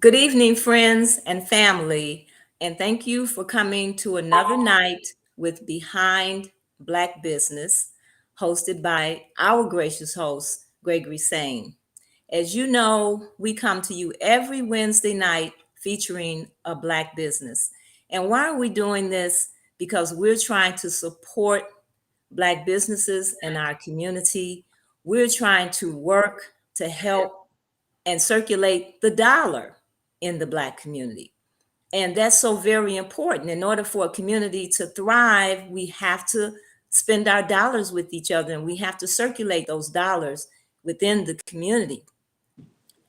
Good evening, friends and family, and thank you for coming to another night with Behind Black Business, hosted by our gracious host, Gregory Sane. As you know, we come to you every Wednesday night featuring a Black business. And why are we doing this? Because we're trying to support Black businesses in our community. We're trying to work to help and circulate the dollar in the Black community. And that's so very important. In order for a community to thrive, we have to spend our dollars with each other, and we have to circulate those dollars within the community.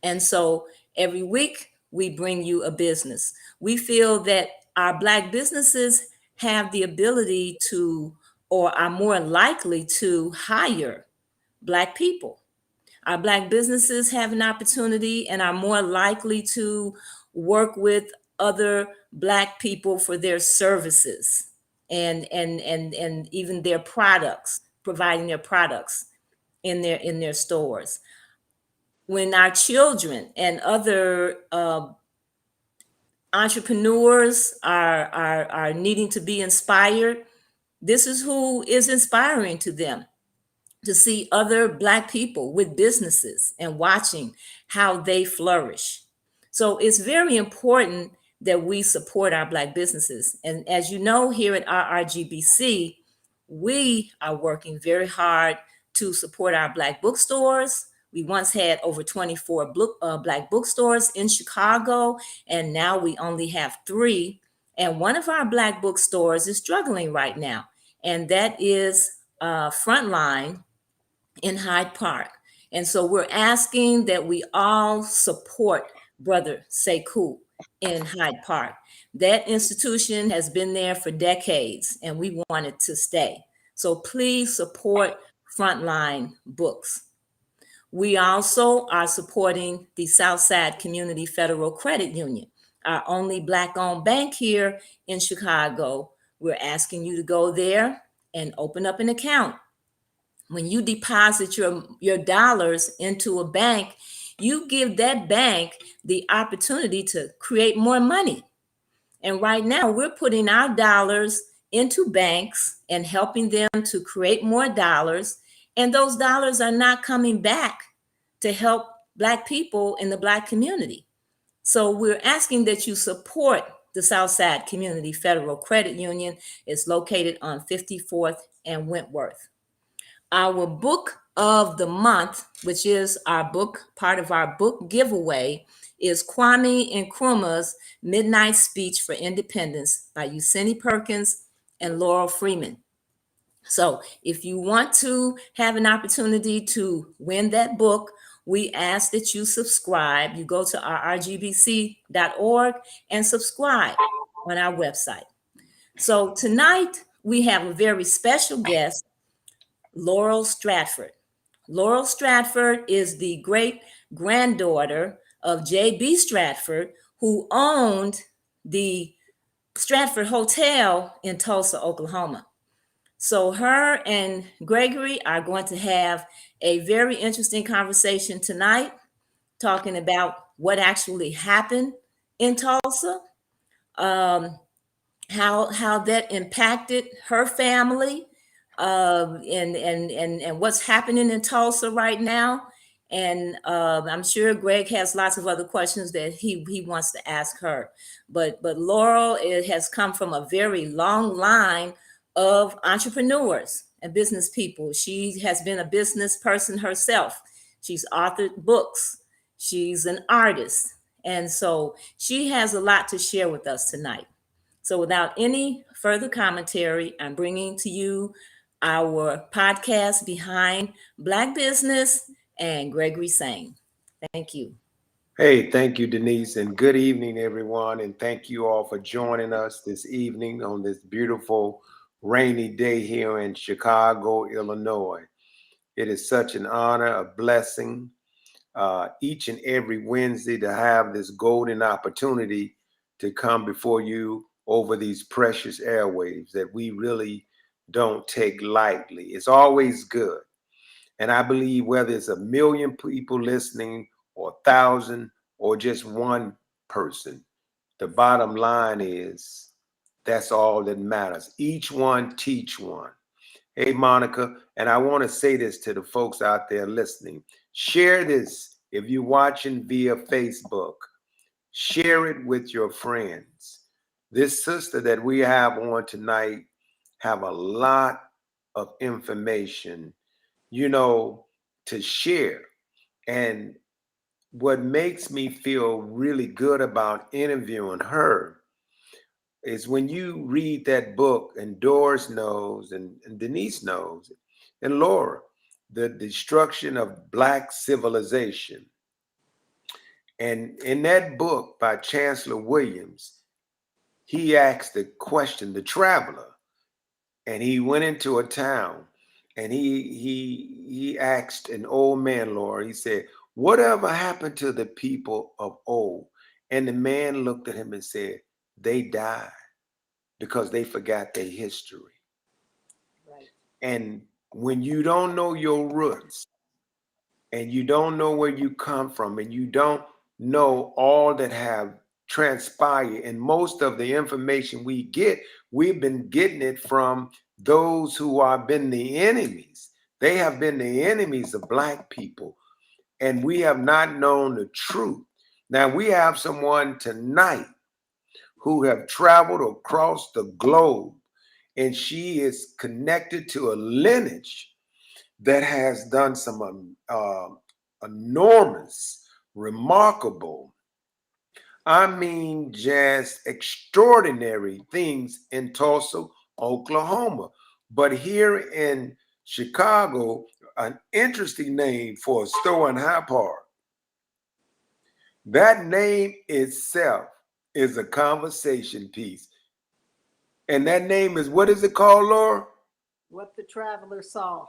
And so every week we bring you a business. We feel that our Black businesses have the ability to, or are more likely to hire Black people. Our Black businesses have an opportunity and are more likely to work with other Black people for their services and even their products, providing their products in their stores. When our children and other entrepreneurs are needing to be inspired, this is who is inspiring to them, to see other Black people with businesses and watching how they flourish. So it's very important that we support our Black businesses. And as you know, here at RRGBC, we are working very hard to support our Black bookstores. We once had over 24 Black bookstores in Chicago, and now we only have 3. And one of our Black bookstores is struggling right now, and that is Frontline in Hyde Park. And so we're asking that we all support Brother Sekou in Hyde Park. That institution has been there for decades, and we want it to stay. So please support Frontline Books. We also are supporting the Southside Community Federal Credit Union, our only Black-owned bank here in Chicago. We're asking you to go there and open up an account. When you deposit your dollars into a bank, you give that bank the opportunity to create more money. And right now, we're putting our dollars into banks and helping them to create more dollars. And those dollars are not coming back to help Black people in the Black community. So we're asking that you support the Southside Community Federal Credit Union. It's located on 54th and Wentworth. Our book of the month, which is our book, part of our book giveaway, is Kwame Nkrumah's Midnight Speech for Independence by Useni Perkins and Laurel Freeman. So if you want to have an opportunity to win that book, we ask that you subscribe. You go to rrgbc.org and subscribe on our website. So tonight we have a very special guest, Laurel Stradford. Laurel Stradford is the great granddaughter of J.B. Stradford, who owned the Stradford Hotel in Tulsa, Oklahoma. So her and Gregory are going to have a very interesting conversation tonight, talking about what actually happened in Tulsa, how that impacted her family, and what's happening in Tulsa right now. And I'm sure Greg has lots of other questions that he wants to ask her. But Laurel, it has come from a very long line of entrepreneurs and business people. She has been a business person herself. She's authored books. She's an artist. And so she has a lot to share with us tonight. So without any further commentary, I'm bringing to you our podcast Behind Black Business and Gregory Sang. Thank you. Hey, thank you, Denise, and good evening, everyone. And thank you all for joining us this evening on this beautiful rainy day here in Chicago, Illinois. It is such an honor, a blessing, each and every Wednesday to have this golden opportunity to come before you over these precious airwaves that we really don't take lightly. It's always good. And I believe whether it's a million people listening or 1,000 or just one person, the bottom line is that's all that matters. Each one teach one. Hey, Monica, and I want to say this to the folks out there listening. Share this if you're watching via Facebook. Share it with your friends. This sister that we have on tonight have a lot of information, to share. And what makes me feel really good about interviewing her is when you read that book, and Doris knows, and Denise knows, and Laura, The Destruction of Black Civilization. And in that book by Chancellor Williams, he asked the question, the traveler, and he went into a town and he asked an old man, Laura, he said, whatever happened to the people of old? And the man looked at him and said, they died because they forgot their history. Right. And when you don't know your roots and you don't know where you come from and you don't know all that have transpired, and most of the information we get, we've been getting it from those who have been the enemies. They have been the enemies of Black people, and we have not known the truth. Now we have someone tonight who have traveled across the globe, and she is connected to a lineage that has done some enormous, remarkable, I mean, just extraordinary things in Tulsa, Oklahoma. But here in Chicago, an interesting name for a store in Hyde Park. That name itself is a conversation piece. And that name is, what is it called, Laura? What the Traveler Saw.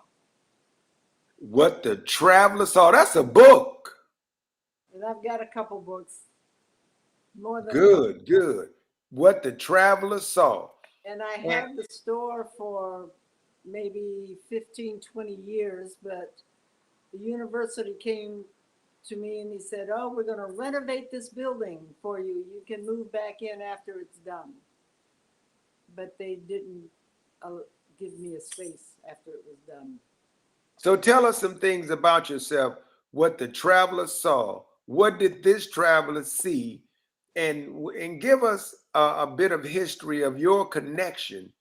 What the Traveler Saw. That's a book. And I've got a couple books, more than a couple. Good, good. What the Traveler Saw. And I And, had the store for maybe 15, 20 years, but the university came to me and he said, oh, we're going to renovate this building for you. You can move back in after it's done. But they didn't give me a space after it was done. so tell us some things about yourself. What the traveler saw. What did this traveler see? And give us a bit of history of your connection,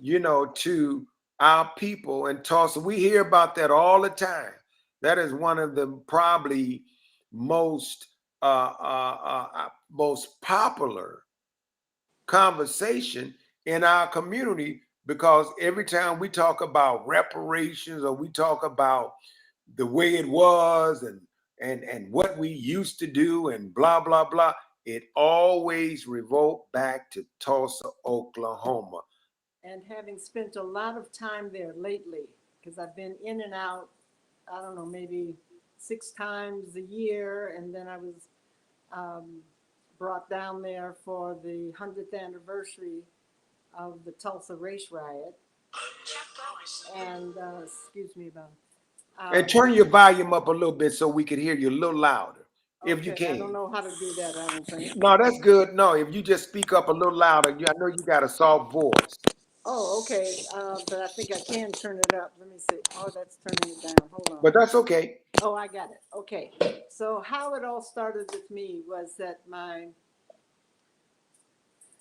to our people in Tulsa. We hear about that all the time. That is one of the probably most popular conversation in our community, because every time we talk about reparations or we talk about the way it was and what we used to do and blah blah blah, it always revoked back to Tulsa, Oklahoma. And having spent a lot of time there lately, because I've been in and out, I don't know, maybe 6 times a year, and then I was brought down there for the 100th anniversary of the Tulsa race riot. And excuse me about. And turn your volume up a little bit so we can hear you a little louder, if you Okay, I don't can. know how to do that. I don't think. No, that's good. No, if you just speak up a little louder, I know you got a soft voice. Oh, okay, but I think I can turn it up. Let me see. Oh, that's turning it down. Hold on. But that's okay. Oh, I got it. Okay. So how it all started with me was that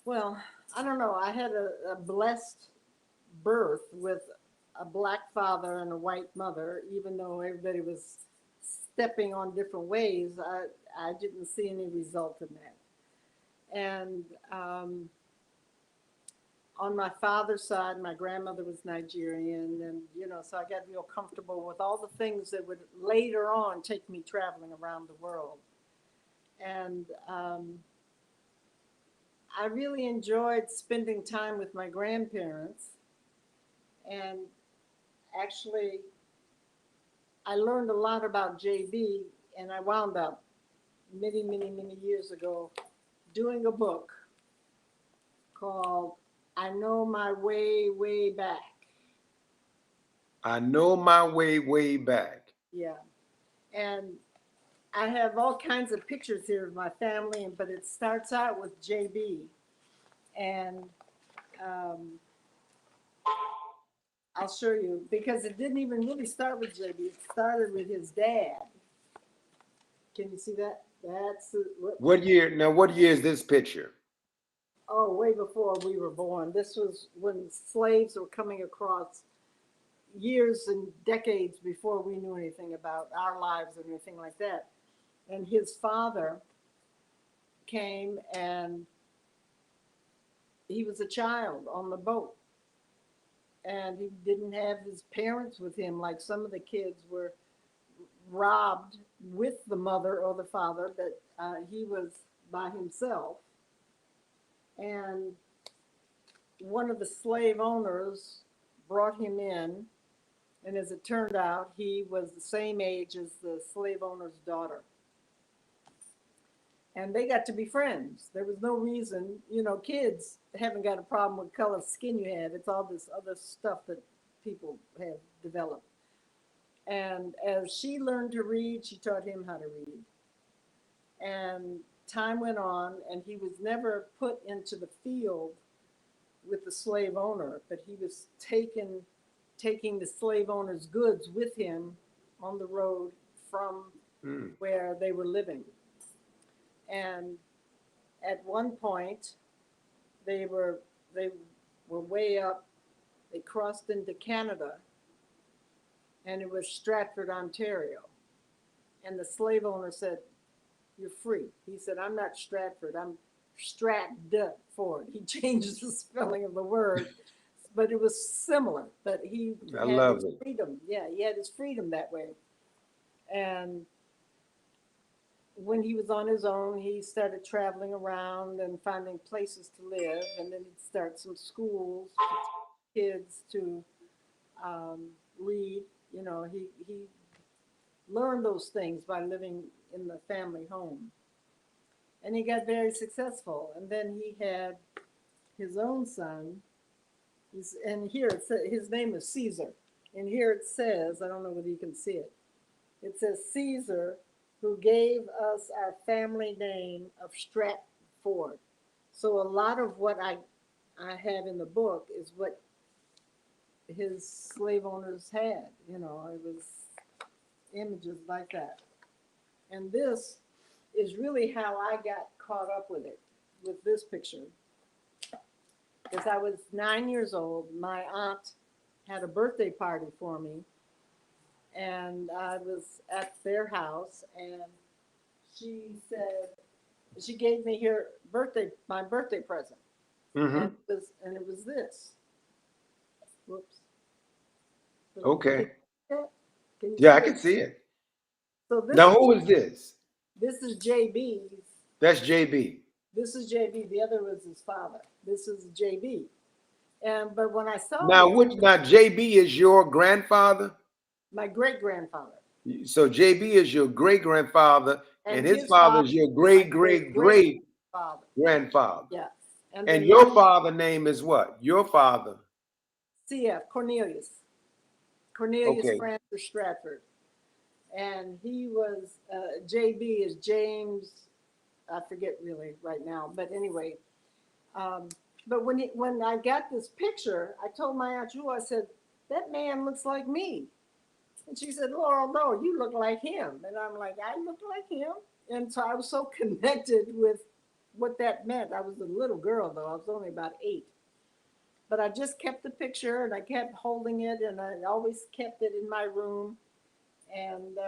well, I don't know. I had a blessed birth with a black father and a white mother, even though everybody was stepping on different ways. I didn't see any result in that. And on my father's side, my grandmother was Nigerian, and so I got real comfortable with all the things that would later on take me traveling around the world. And I really enjoyed spending time with my grandparents. And actually, I learned a lot about JB, and I wound up many, many, many years ago doing a book called I Know My Way, Way Back. I know my way, way back. Yeah. And I have all kinds of pictures here of my family, but it starts out with JB. And um, I'll show you because it didn't even really start with JB. It started with his dad. Can you see that? That's What year? Now, what year is this picture? oh, way before we were born. This was when slaves were coming across, years and decades before we knew anything about our lives or anything like that. And his father came, and he was a child on the boat. And he didn't have his parents with him like some of the kids were robbed with the mother or the father, but he was by himself. And one of the slave owners brought him in, and as it turned out, he was the same age as the slave owner's daughter. And they got to be friends. There was no reason, kids haven't got a problem with color skin you have. It's all this other stuff that people have developed. And as she learned to read, she taught him how to read. And time went on, and he was never put into the field with the slave owner, but he was taking the slave owner's goods with him on the road from where they were living. And at one point, they were way up. They crossed into Canada, and it was Stratford, Ontario. And the slave owner said, "You're free." He said, "I'm not Stratford. I'm Stratford." He changed the spelling of the word, but it was similar. But he I had love his it. freedom. Yeah, he had his freedom that way. And when he was on his own, he started traveling around and finding places to live, and then he'd start some schools for kids to read. He learned those things by living in the family home, and he got very successful. And then he had his own son, and here his name is Caesar, and here it says, I don't know whether you can see it. It says Caesar, who gave us our family name of Stratford. So a lot of what I have in the book is what his slave owners had. It was images like that. And this is really how I got caught up with it, with this picture. Because I was 9 years old, my aunt had a birthday party for me, and I was at their house, and she said, she gave me my birthday present, Mm-hmm. and it was this. Whoops. Can Okay. can you Yeah, see I can it? see it. So Now, who is this? this is JB's. That's JB. This is JB. The other was his father. This is JB. But when I saw Now, this, now JB is your grandfather? my great grandfather, So JB is your great grandfather, and and his his father father, is your my great great great great great father. grandfather. Yeah. And And then your my father name is what? Your father. CF Cornelius Okay. Francis Stradford, and he was JB is James. I forget really right now, but anyway. Um, but when I got this picture, I told my aunt Jewel, I said, "That man looks like me." And she said, "Laurel, no, you look like him." And I'm like, "I look like him." And so I was so connected with what that meant. I was a little girl, though. I was only about 8. But I just kept the picture, and I kept holding it, and I always kept it in my room. And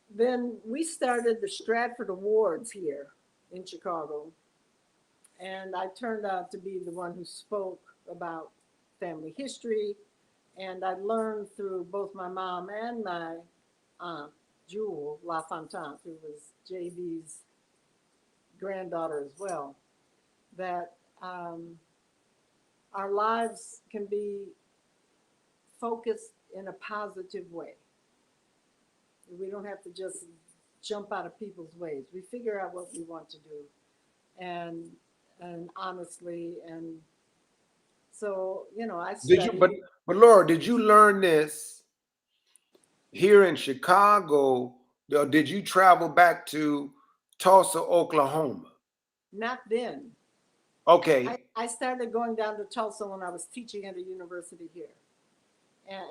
then we started the Stradford Awards here in Chicago. And I turned out to be the one who spoke about family history. And I learned through both my mom and my aunt, Jewel LaFontaine, who was J.B.'s granddaughter as well, that our lives can be focused in a positive way. We don't have to just jump out of people's ways. We figure out what we want to do, and and honestly, and so I Did you, studied. but Laura, did you learn this here in Chicago? Or did you travel back to Tulsa, Oklahoma? Not then. I, Okay. I started going down to Tulsa when I was teaching at a university here,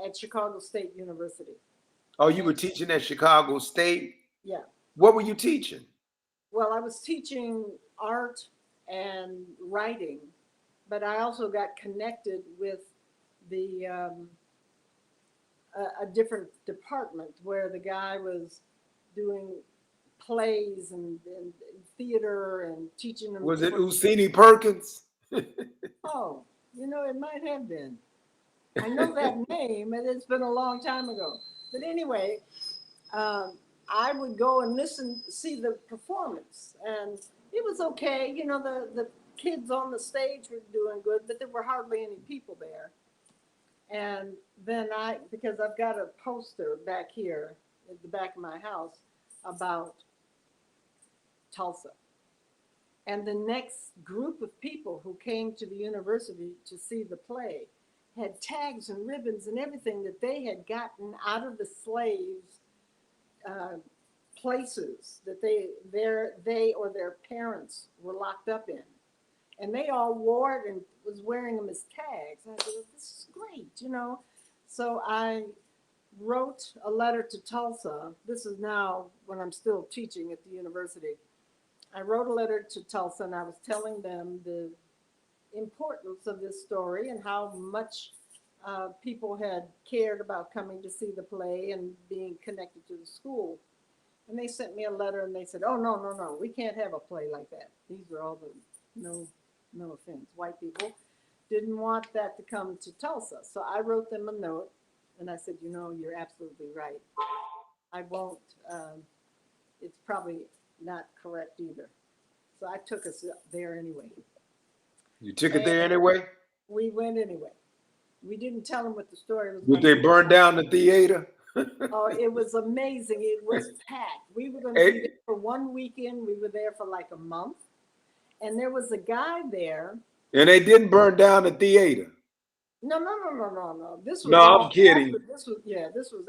at Chicago State University. Oh, you And were teaching at Chicago State. yeah, What were you teaching? well, I was teaching art and writing, but I also got connected with the a different department where the guy was doing plays and theater and teaching them Was it different. Usini Perkins? Oh, it might have been. I know that name, and it's been a long time ago. But anyway, um, I would go and listen, see the performance, and it was okay. The kids on the stage were doing good, but there were hardly any people there. And then because I've got a poster back here at the back of my house about Tulsa. And the next group of people who came to the university to see the play had tags and ribbons and everything that they had gotten out of the slaves' uh, places that they or their parents were locked up in, and they all wore it and was wearing them as tags. And I said, "This is great." So I wrote a letter to Tulsa. This is now when I'm still teaching at the university. I wrote a letter to Tulsa and I was telling them the importance of this story and how much people had cared about coming to see the play and being connected to the school. And they sent me a letter and they said, "Oh, no, no, no, we can't have a play like that." These were all the, no, no offense, white people didn't want that to come to Tulsa. So I wrote them a note and I said, "You're absolutely right. I won't, it's probably not correct either." So I took us there anyway. You took it And there anyway? we went anyway. We didn't tell them what the story was Did going to they be. burn down the theater? Oh, it was amazing. It was packed. We were going to be there Hey, for one weekend. We were there for like a month. And there was a guy there. and they didn't burn down the theater. No, no, no, no, no, no. This was No, I'm all after. kidding. This was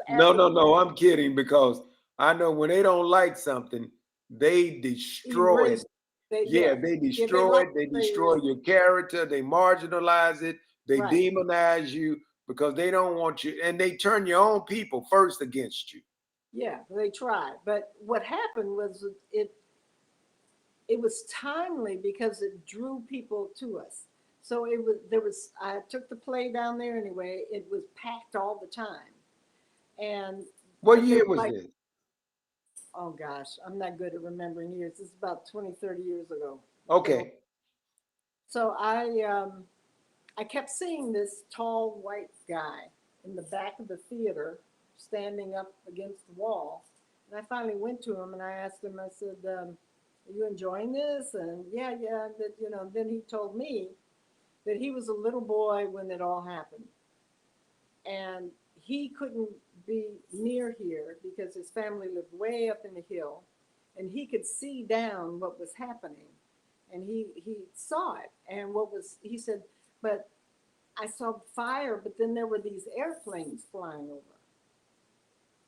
No, after no, the no, I'm kidding because I know when they don't like something, they destroy it. erased. They, Yeah, yeah. they Yeah, they destroy like it. They to destroy erase. your character. They marginalize it. They Right. demonize you because they don't want you, and they turn your own people first against you. Yeah, they tried. But what happened was it was timely because it drew people to us. So I took the play down there anyway. It was packed all the time. And What but there year were was like, this? oh gosh, I'm not good at remembering years. This is about 20, 30 years ago. So Okay. so I kept seeing this tall white guy in the back of the theater standing up against the wall. And I finally went to him and I asked him, I said, "Are you enjoying this?" And yeah, yeah. Then he told me that he was a little boy when it all happened. And he couldn't be near here because his family lived way up in the hill and he could see down what was happening. And he saw it. And he said, "But I saw fire, but then there were these airplanes flying over."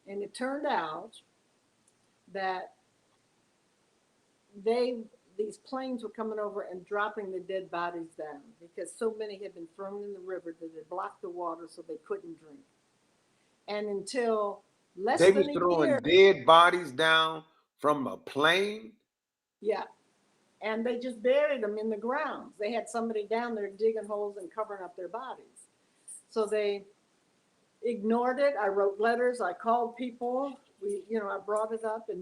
And it turned out that they these planes were coming over and dropping the dead bodies down because so many had been thrown in the river that it blocked the water so they couldn't drink. And until less They than was a throwing year, dead bodies down from a plane. yeah, and they just buried them in the ground. They had somebody down there digging holes and covering up their bodies. So they ignored it. I wrote letters. I called people. I brought it up, and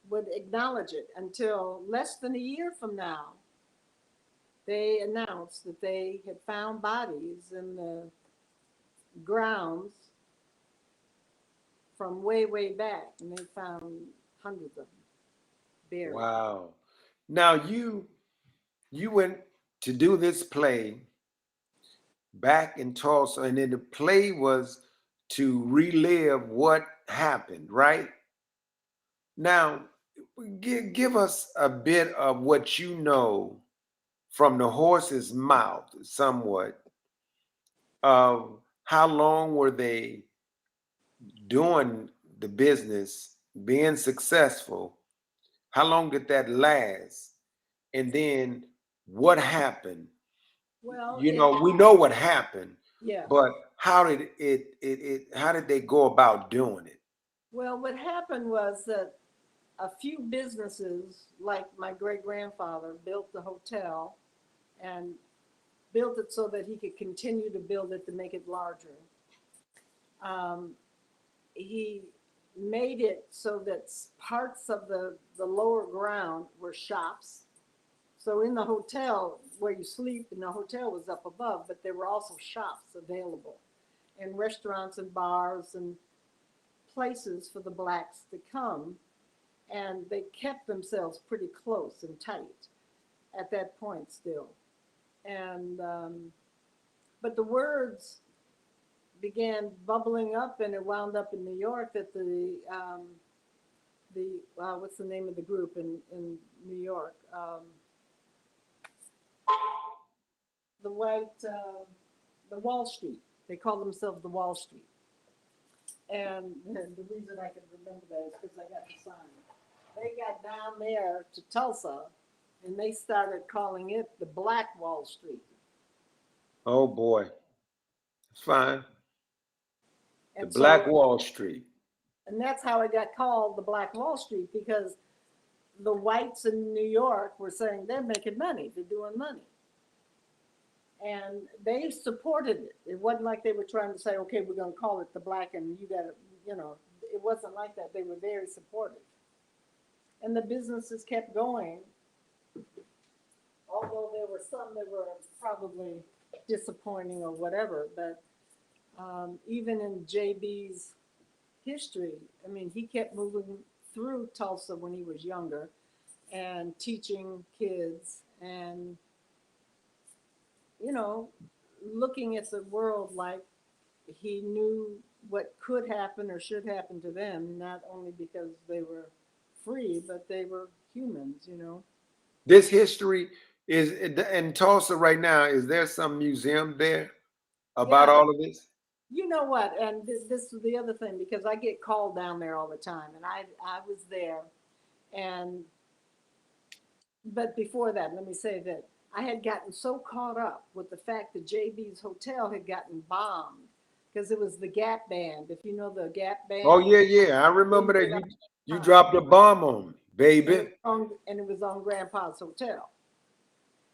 would acknowledge it until less than a year from now. They announced that they had found bodies in the grounds from way, way back, and they found hundreds of them buried. Wow. Now you went to do this play back in Tulsa, and then the play was to relive what happened, right? Now, give us a bit of what you know from the horse's mouth, somewhat, of how long were they doing the business, being successful? How long did that last? And then what happened? Well, You know, we know what happened, yeah. but how did how did they go about doing it? Well, what happened was that a few businesses, like my great grandfather, built the hotel and built it so that he could continue to build it to make it larger. Um, he made it so that parts of the lower ground were shops. So in the hotel where you sleep, and the hotel was up above, but there were also shops available and restaurants and bars and places for the blacks to come. And they kept themselves pretty close and tight at that point still. And but the words began bubbling up, and it wound up in New York that the what's the name of the group in New York? The white the Wall Street. They call themselves the Wall Street. And the reason I can remember that is because I got the sign. They got down there to Tulsa, and they started calling it the Black Wall Street. Oh boy, it's fine. The And Black so, Wall Street. and that's how it got called the Black Wall Street, because the whites in New York were saying they're making money, they're doing money. And they supported it. It wasn't like they were trying to say, okay, we're going to call it the black and you got to, you know, it wasn't like that. They were very supportive. And the businesses kept going, although there were some that were probably disappointing or whatever. But even in JB's history, I mean, he kept moving through Tulsa when he was younger and teaching kids and, you know, looking at the world like he knew what could happen or should happen to them, not only because they were free, but they were humans, you know. This history is in Tulsa right now. Is there some museum there about Yeah, all of this? you know what? And this is the other thing, because I get called down there all the time, and I was there, and but before that, let me say that I had gotten so caught up with the fact that JB's hotel had gotten bombed because it was the Gap Band. If you know the Gap Oh Band, yeah, yeah. I they remember that made up you time, dropped a bomb on me, and baby. it was on Grandpa's hotel.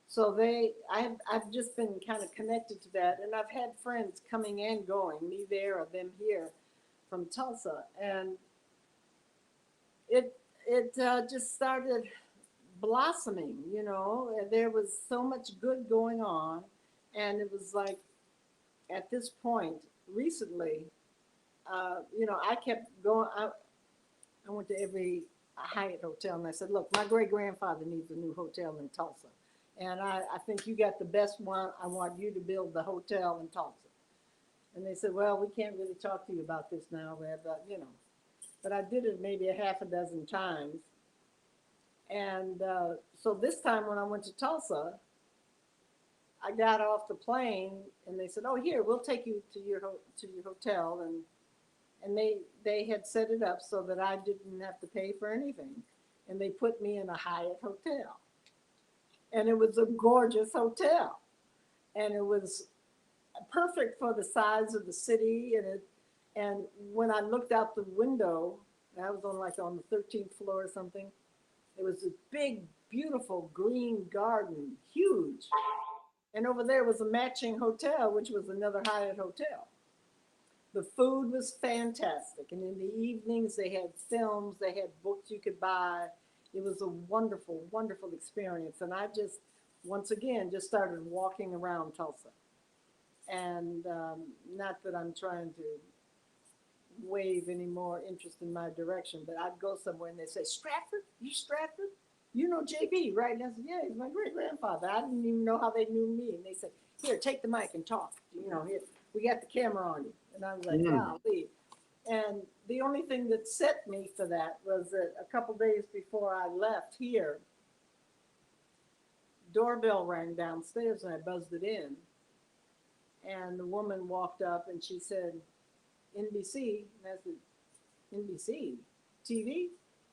So I've just been kind of connected to that, and I've had friends coming and going, me there or them here, from Tulsa, and it just started blossoming. You know, and there was so much good going on, and it was like at this point recently, you know, I kept going. I went to every Hyatt hotel, and I said, "Look, my great grandfather needs a new hotel in Tulsa, and I think you got the best one. I want you to build the hotel in Tulsa." And they said, "Well, we can't really talk to you about this now, but you know." But I did it maybe a half a dozen times, and so this time when I went to Tulsa, I got off the plane, and they said, "Oh, here, we'll take you to your hotel," and they had set it up so that I didn't have to pay for anything, and they put me in a Hyatt hotel, and it was a gorgeous hotel, and it was perfect for the size of the city, and when I looked out the window, I was on the 13th floor or something. It was a big, beautiful green garden, huge, and over there was a matching hotel, which was another Hyatt hotel. The food was fantastic. And in the evenings, they had films, they had books you could buy. It was a wonderful, wonderful experience. And I just, once again, just started walking around Tulsa. And not that I'm trying to wave any more interest in my direction, but I'd go somewhere and they'd say, Stratford? You Stratford? You know JB, right? And I said, yeah, he's my great grandfather. I didn't even know how they knew me. And they said, here, take the mic and talk. You know, here, we got the camera on you. And I was like, wow, leave. And the only thing that set me for that was that a couple days before I left here, doorbell rang downstairs and I buzzed it in. And the woman walked up and she said, NBC. And I said, NBC? TV?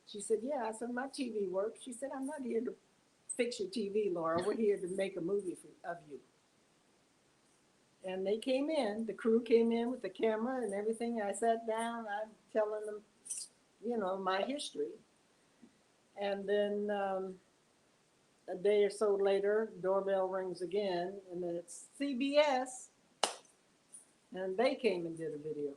She said, yeah. I said, my TV works. She said, I'm not here to fix your TV, Laura. We're here to make a movie of you. And they came in, the crew came in with the camera and everything. I sat down, I'm telling them, you know, my history. And then a day or so later, doorbell rings again, and then it's CBS. And they came and did a video.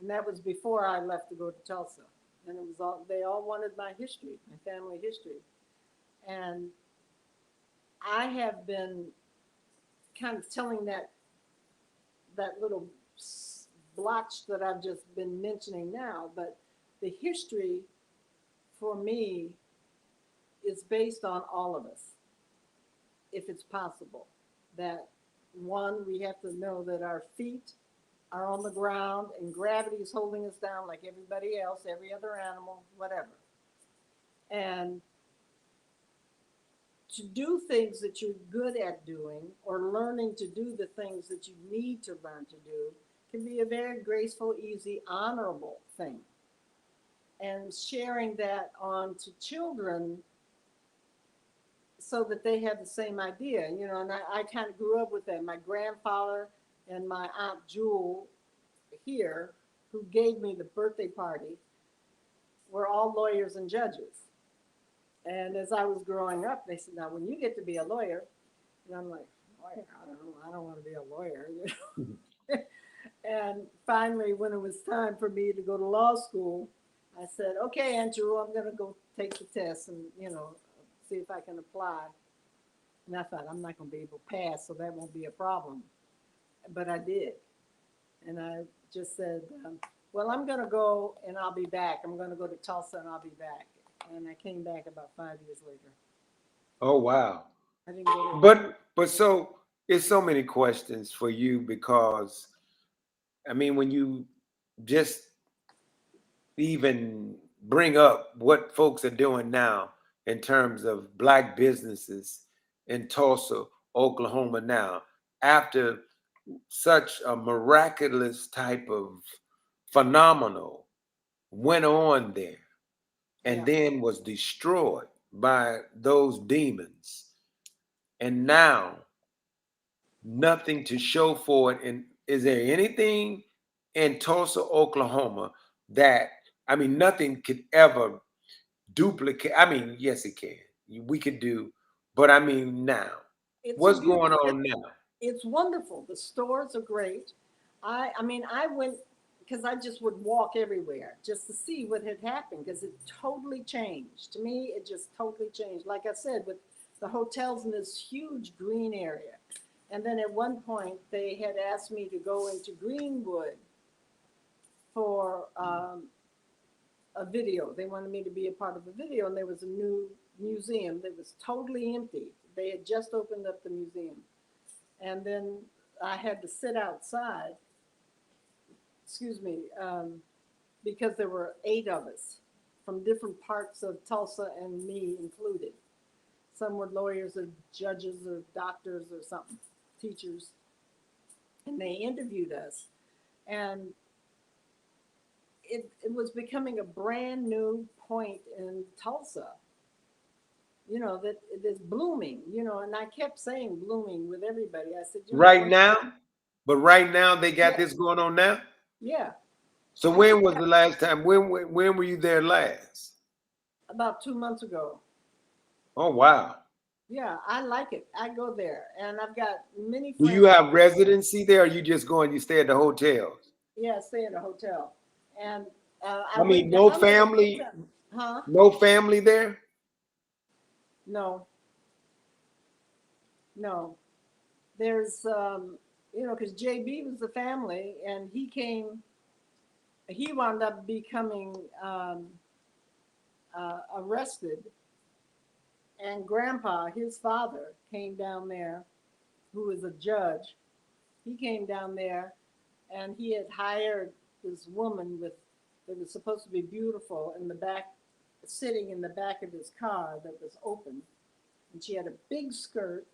And that was before I left to go to Tulsa. And it was all, they all wanted my history, my family history. And I have been kind of telling that little blotch that I've just been mentioning now, but the history for me is based on all of us, if it's possible. That one, we have to know that our feet are on the ground and gravity is holding us down like everybody else, every other animal, whatever. And to do things that you're good at doing or learning to do the things that you need to learn to do can be a very graceful, easy, honorable thing. And sharing that on to children so that they have the same idea, you know, and I kind of grew up with that. My grandfather and my Aunt Jewel here, who gave me the birthday party, were all lawyers and judges. And as I was growing up, they said, now when you get to be a lawyer, and I'm like, lawyer, I don't want to be a lawyer. You know? And finally, when it was time for me to go to law school, I said, okay, Aunt Jewel, I'm going to go take the test and, you know, see if I can apply. And I thought, I'm not going to be able to pass, so that won't be a problem. But I did. And I just said, well, I'm going to go and I'll be back. I'm going to go to Tulsa and I'll be back. And I came back about 5 years later. Oh, wow. I didn't go to But so it's so many questions for you because, I mean, when you just even bring up what folks are doing now in terms of Black businesses in Tulsa, Oklahoma now, after such a miraculous type of phenomenal went on there and then was destroyed by those demons. And now nothing to show for it. And is there anything in Tulsa, Oklahoma that, I mean, nothing could ever duplicate? I mean, yes, it can. We could do, but I mean, now, what's going on now? It's wonderful. The stores are great. I mean, I went because I just would walk everywhere just to see what had happened because it totally changed. To me, it just totally changed. Like I said, with the hotels in this huge green area. And then at one point, they had asked me to go into Greenwood for a video. They wanted me to be a part of a video, and there was a new museum that was totally empty. They had just opened up the museum. And then I had to sit outside, because there were 8 of us from different parts of Tulsa and me included. Some were lawyers or judges or doctors or something, teachers. And they interviewed us. And it was becoming a brand new point in Tulsa, you know, that it is blooming, you know, and I kept saying blooming with everybody. I said, you know, right now, but right now they got this going on now? Yeah. So when was the last time? When were you there last? About 2 months ago. Oh, wow. Yeah, I like it. I go there, and I've got many Do friends. you have residency there, or you just go and you stay at the hotels? Yeah, stay at a hotel, and I I went mean, no down there one family, time. Huh? no family there? No, no. There's because JB was the family, and he came. He wound up becoming arrested, and Grandpa, his father, came down there, who was a judge. He came down there, and he had hired this woman with that was supposed to be beautiful in the back, sitting in the back of his car that was open, and she had a big skirt.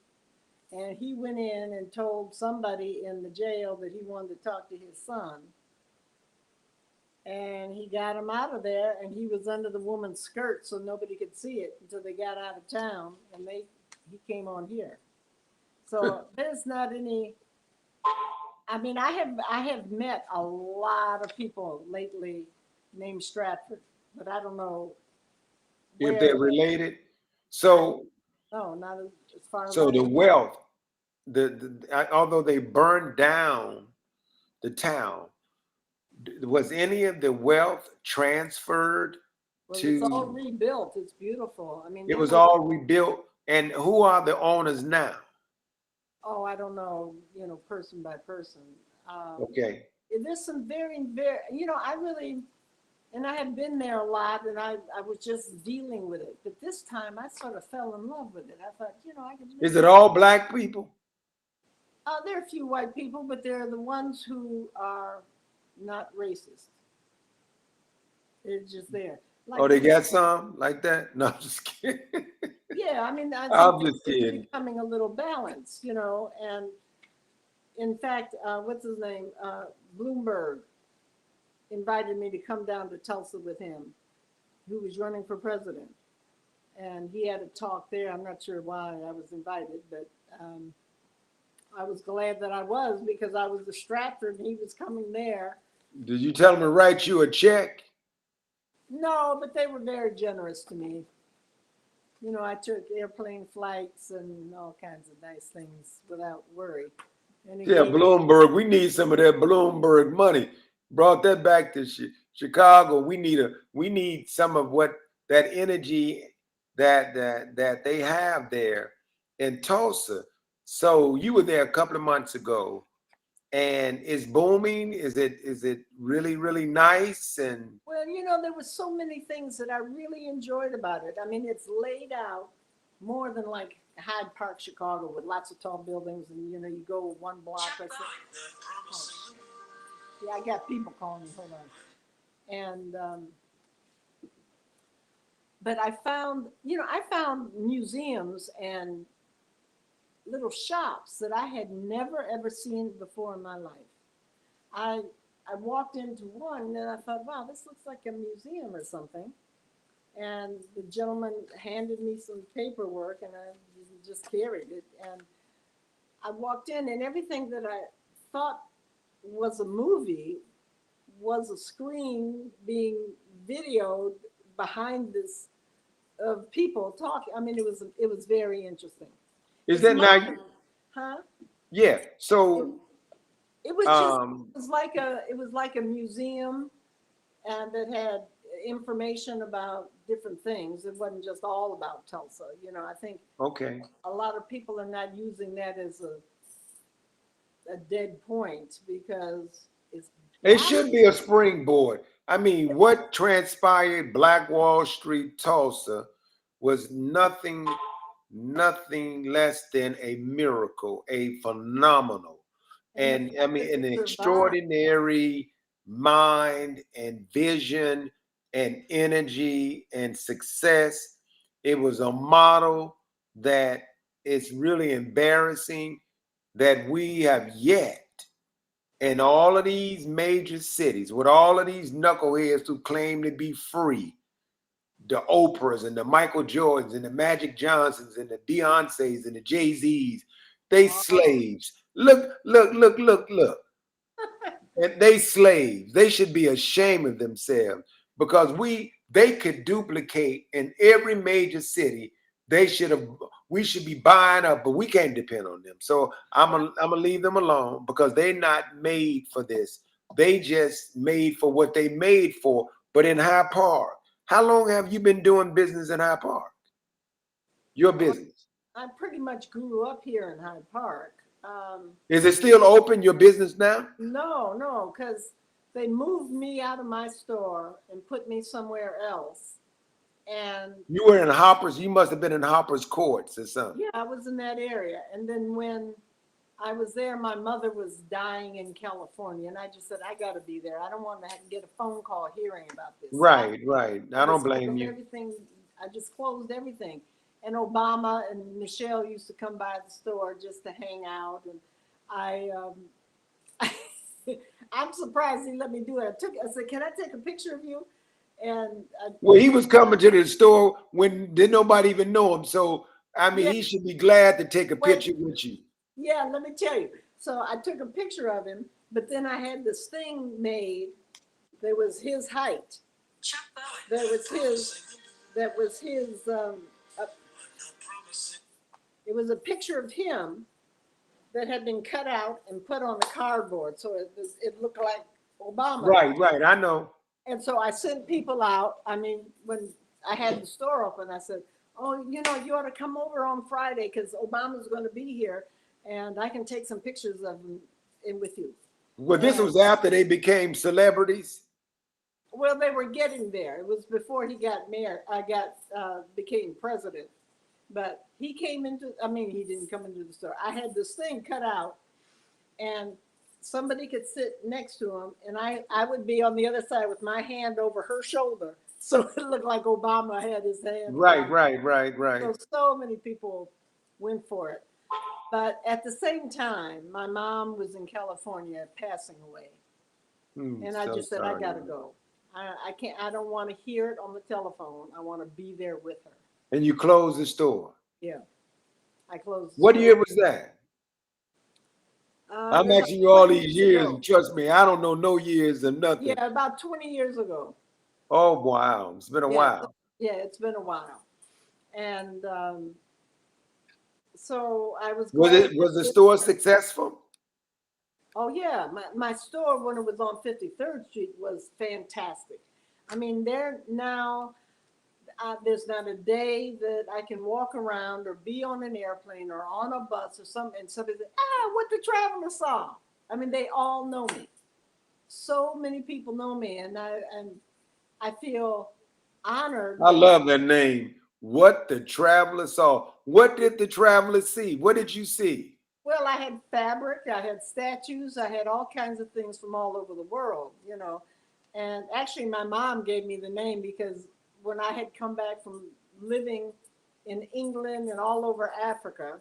And he went in and told somebody in the jail that he wanted to talk to his son. And he got him out of there, and he was under the woman's skirt so nobody could see it until they got out of town, and he came on here. So there's not any. I mean, I have met a lot of people lately named Stratford, but I don't know If where. they're related. I So, no, not as far as so I the know. wealth, although they burned down the town, was any of the wealth transferred Well, it's all to? rebuilt. It's beautiful. I mean, It there was was. all rebuilt. And who are the owners now? Oh, I don't know. Person by person. Um, Okay. there's some very, very. I really. And I had been there a lot, and I was just dealing with it. But this time, I sort of fell in love with it. I thought, I could live Is it here. all black people? There are a few white people, but they're the ones who are not racist. They're just there. Oh, Like they this. got some like that? No, I'm just kidding. Yeah, I mean, I think I'm just it's kidding. becoming a little balanced, and in fact, what's his name? Bloomberg invited me to come down to Tulsa with him, who was running for president. And he had a talk there. I'm not sure why I was invited, but I was glad that I was because I was the Stratford and he was coming there. Did you tell them to write you a check? No, but they were very generous to me. I took airplane flights and all kinds of nice things without worry. And it Yeah, gave, Bloomberg. We need some of that Bloomberg money. Brought that back to Chicago. We need some of what that energy that they have there in Tulsa. So you were there a couple of months ago, and it's booming. Is it really nice? And well, there were so many things that I really enjoyed about it. I mean, it's laid out more than like Hyde Park, Chicago, with lots of tall buildings, and you go one block. That's it. Oh, yeah, I got people calling me. Hold on. And but I found museums and little shops that I had never ever seen before in my life. I I walked into one and I thought, wow, this looks like a museum or something. And the gentleman handed me some paperwork, and I just carried it. And I walked in, and everything that I thought was a movie was a screen being videoed behind this of people talking. I mean, it was very interesting. is It's that not, now? huh? Yeah. It, So it was just um, it was like a museum, and that had information about different things. It wasn't just all about Tulsa. I think okay. a lot of people are not using that as a dead point because it's It now. should be a springboard. I mean, what transpired Black Wall Street, Tulsa, was nothing less than a miracle, a phenomenal, And the and I fact mean, that an it survived. extraordinary mind and vision and energy and success. It was a model that it's really embarrassing that we have yet in all of these major cities with all of these knuckleheads who claim to be free, the Oprahs and the Michael Jordans and the Magic Johnsons and the Beyoncés and the Jay-Z's, they Oh, slaves. Look. And they slaves. They should be ashamed of themselves because they could duplicate in every major city we should be buying up, but we can't depend on them. So I'm gonna leave them alone because they're not made for this. They just made for what they made for. But in Hyde Park, how long have you been doing business in Hyde Park? Your Well, business. I pretty much grew up here in Hyde Park. Is it still open, your business now? No, because they moved me out of my store and put me somewhere else. And You were in Hopper's, you must have been in Hopper's Courts or something. yeah, I was in that area. And then when I was there, my mother was dying in California, and I just said, I got to be there. I don't want to get a phone call hearing about this. So Right. I don't blame you. everything. I just closed everything. And Obama and Michelle used to come by the store just to hang out, and I I'm surprised he let me do it. I said, can I take a picture of you? And Well, he was coming to the store when didn't nobody even know him. So I mean, yeah, he should be glad to take a wait, picture with you. yeah, let me tell you. So I took a picture of him, but then I had this thing made that was his height. That was his. That was his. It was a picture of him that had been cut out and put on a cardboard, so it looked like Obama. Right. I know. And so I sent people out. I mean, when I had the store open, I said, "Oh, you ought to come over on Friday because Obama's going to be here, and I can take some pictures of him in with you." Well, this And was after they became celebrities. well, they were getting there. It was before he got mayor. Became president, but he came into. I mean, he didn't come into the store. I had this thing cut out, and somebody could sit next to him, and I would be on the other side with my hand over her shoulder, so it looked like Obama had his hand. Right. So many people went for it, but at the same time, my mom was in California passing away, and I So just said I sorry. gotta go. I can't. I don't want to hear it on the telephone. I want to be there with her. And you closed the store. Yeah, I closed the What store. year was that? I'm About asking you all 20 these years years, ago. and trust me, I don't know no years or Yeah, nothing. about 20 years ago. Oh wow, it's been a Yeah, while. yeah, it's been a while. And so I was glad that Was the store successful? oh yeah, my store when it was on 53rd Street was fantastic. I mean, there now there's not a day that I can walk around or be on an airplane or on a bus or something, and somebody says, what the traveler saw. I mean, they all know me. So many people know me, and I feel honored I that love that name. What the traveler saw. What did the traveler see? What did you see? well, I had fabric, I had statues, I had all kinds of things from all over the world, And actually, my mom gave me the name because when I had come back from living in England and all over Africa,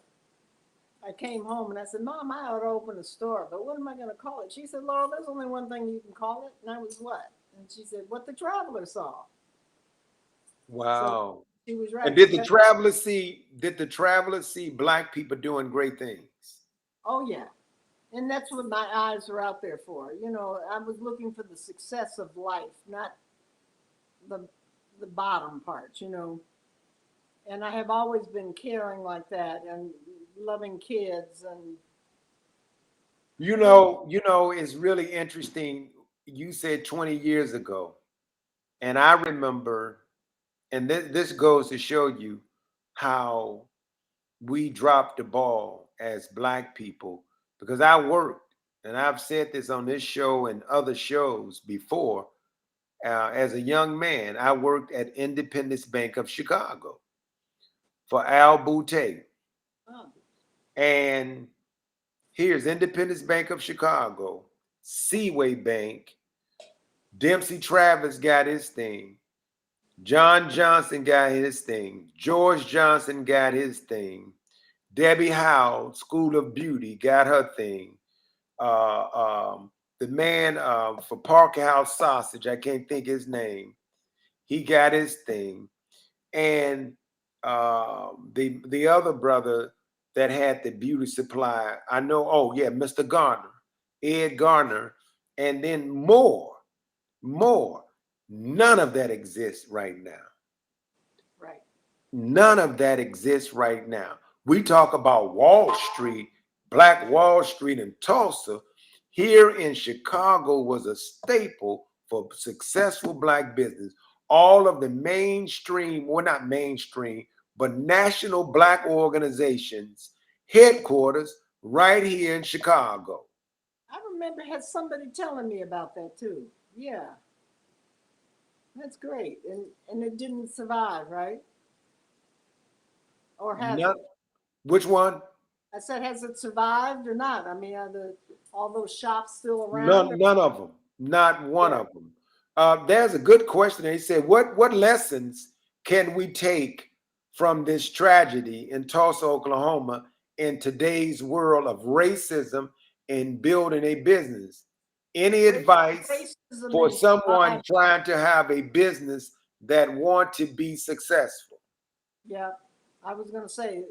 I came home and I said, Mom, I ought to open a store, but what am I going to call it? She said, Laurel, there's only one thing you can call it. And I was what? And she said, What the Traveler Saw. So Wow. she was And right. did the traveler see black people doing great things? Oh, yeah. And that's what my eyes are out there for. I was looking for the success of life, not the the bottom parts. And I have always been caring like that and loving kids and It's really interesting. You said 20 years ago, and I remember, and this goes to show you how we dropped the ball as black people because I worked, and I've said this on this show and other shows before. As a young man, I worked at Independence Bank of Chicago for Al Boute. oh, And here's Independence Bank of Chicago, Seaway Bank, Dempsey Travis got his thing, John Johnson got his thing, George Johnson got his thing, Debbie Howe, School of Beauty, got her thing. The man for Parker House Sausage, I can't think his name, he got his thing. And the other brother that had the beauty supply, I know, oh yeah, Mr. Garner, Ed Garner, and then more. None of that exists right now. right. None of that exists right now. We talk about Wall Street, Black Wall Street in Tulsa. Here in Chicago was a staple for successful Black business. All of the mainstream, well, not mainstream, but national Black organizations, headquarters right here in Chicago. I remember had somebody telling me about that too. Yeah, that's great. And it didn't survive, right? Or has None, it? which one? I said, has it survived or not? I mean, are all those shops still around? None of them. Not one Yeah. of them. There's a good question. He said, "What lessons can we take from this tragedy in Tulsa, Oklahoma, in today's world of racism and building a business? Any advice Racism for and someone survival. trying to have a business that want to be successful?" Yeah, I was going to say,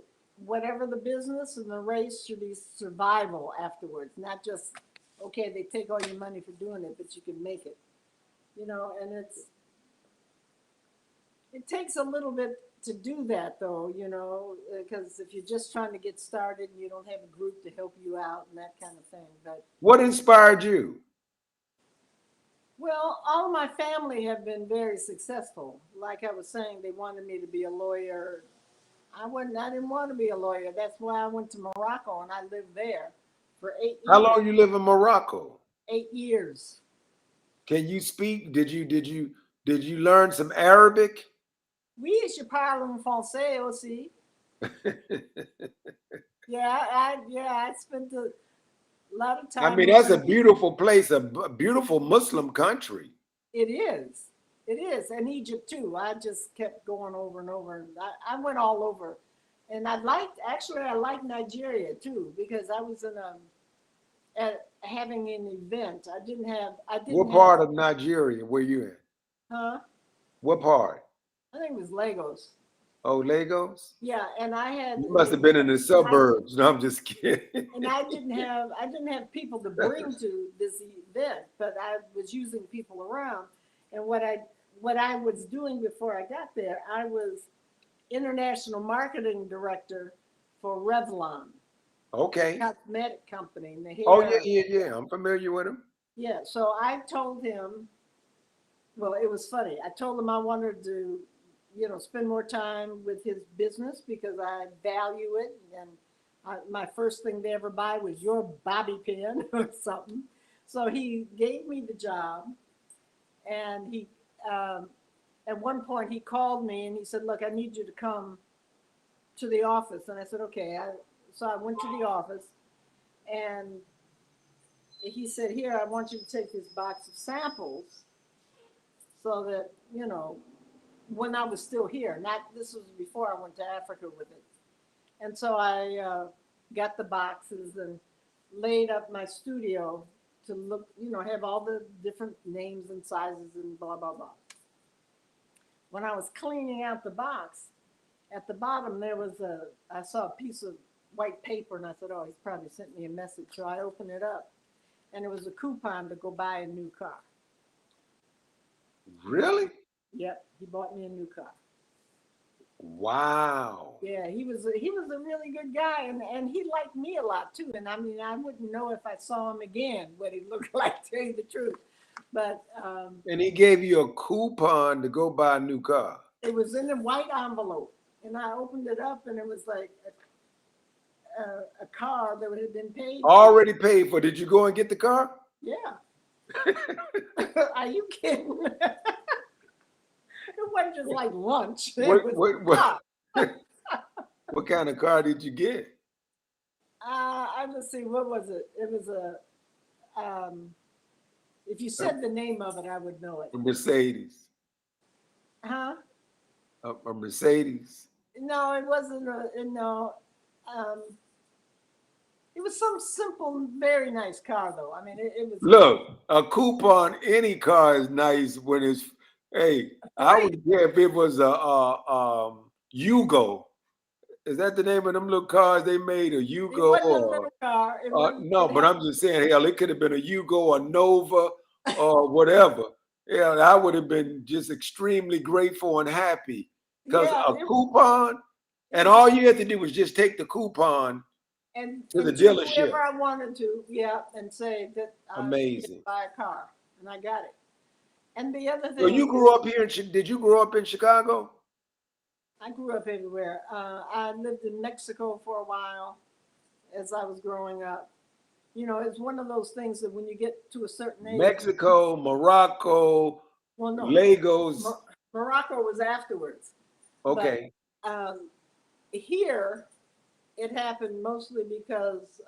whatever the business and the race should be survival afterwards, not just, okay, they take all your money for doing it, but you can make it, and it takes a little bit to do that though, because if you're just trying to get started and you don't have a group to help you out and that kind of thing. But, What inspired you? well, all of my family have been very successful. Like I was saying, they wanted me to be a lawyer. I didn't want to be a lawyer. That's why I went to Morocco and I lived there for eight How years. long you live in Morocco? 8 years. Can you speak? Did you learn some Arabic? Oui, je parle en français aussi. I spent a lot of I time mean, that's a learning. beautiful place, a beautiful Muslim country. It is. It is. And Egypt too. I just kept going over and over. I went all over. And I liked Nigeria too, because I was having an event. I didn't What have, part of Nigeria were you in? huh? What part? I think it was Lagos. Oh, Lagos? Yeah. And I had You the must have been in event. the suburbs. No, I'm just kidding. And I didn't have people to bring to this event, but I was using people around. And what I was doing before I got there, I was international marketing director for Revlon Okay. cosmetic company and the Oh, yeah, hair. yeah, yeah. I'm familiar with him. Yeah, so I told him, well, it was funny. I told him I wanted to, spend more time with his business because I value it. And my first thing to ever buy was your bobby pin or something. So he gave me the job, and um, at one point he called me and he said, "Look, I need you to come to the office." And I said, "Okay." So I went to the office, and he said, "Here, I want you to take this box of samples so that, when I was still here, not this was before I went to Africa with it." And so I got the boxes and laid up my studio to look, have all the different names and sizes and blah, blah, blah. When I was cleaning out the box, at the bottom I saw a piece of white paper and I said, "Oh, he's probably sent me a message." So I opened it up and it was a coupon to go buy a new car. Really? Yep, he bought me a new car. Wow. Yeah, he was a really good guy, and he liked me a lot too. And I mean, I wouldn't know if I saw him again what he looked like, to tell you the truth. But And he gave you a coupon to go buy a new car. it was in a white envelope, and I opened it up, and it was like a car that had been paid for. Already paid for. Did you go and get the car? Yeah. Are you kidding? It wasn't just like lunch. It was a car. What kind of car did you get? Let's see, what was it? It was if you said the name of it, I would know it. A Mercedes. Huh? A Mercedes. No, it wasn't. No, um, it was some simple, very nice car, though. I mean, it was. Look, a coupon, any car is nice when it's. Hey, I Right. would care if it was a Yugo. Is that the name of them little cars they made? A It Yugo wasn't a or little car. It wasn't. no? It But had, I'm just saying, hell, it could have been a Yugo, a Nova, or whatever. Yeah, I would have been just extremely grateful and happy. Because Yeah, a coupon, and all you had to do was just take the coupon and to the take dealership. whoever I wanted to, yeah, and say that I needed to Amazing. buy a car, and I got it. And the other So thing you is, grew up here did you grow up in Chicago? I grew up everywhere. I lived in Mexico for a while as I was growing up. You know, it's one of those things that when you get to a certain age, Mexico, Morocco, well, no, Lagos. Morocco was afterwards, but Okay. um, here it happened mostly because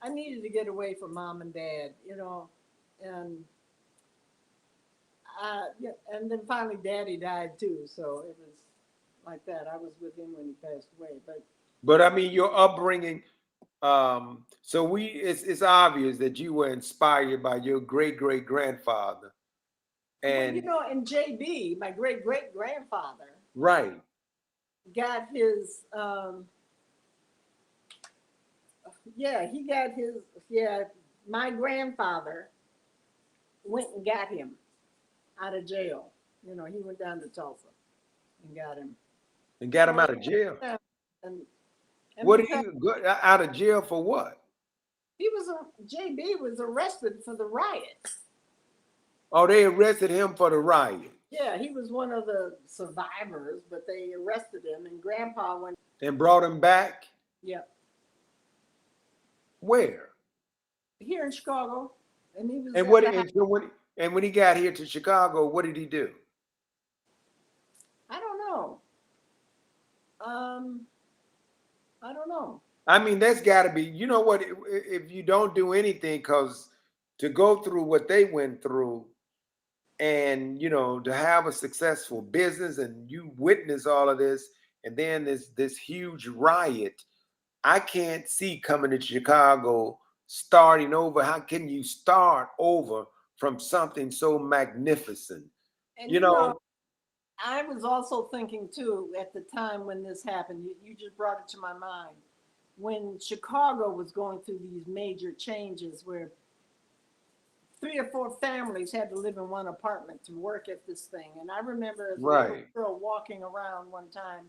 I needed to get away from mom and dad, you know, and yeah, and then finally daddy died too, so it was like that. I was with him when he passed away, But I mean your upbringing, so it's obvious that you were inspired by your great great grandfather. well, you And know, and JB, my great great grandfather, right. got his yeah, he got his yeah, my grandfather went and got him out of jail. You know, he went down to Tulsa and got him. And got him So out of jail. yeah, and and What did because he go out of jail for what? he was JB was arrested for the riot. Oh, they arrested him for the riot Yeah, he was one of the survivors, but they arrested him, and Grandpa went. and brought him back. Yeah, Where? here in Chicago, and he was And at what the house. and so when he got here to Chicago, what did he do? I don't know. Um, I don't know. I mean, that's got to be, you know what, if you don't do anything, because to go through what they went through and, you know, to have a successful business and you witness all of this, and then this huge riot, I can't see coming to Chicago starting over. How can you start over from something so magnificent? And You you know, know, I was also thinking too at the time when this happened. You just brought it to my mind when Chicago was going through these major changes where 3 or 4 families had to live in one apartment to work at this thing. And I remember as a little right. girl walking around one time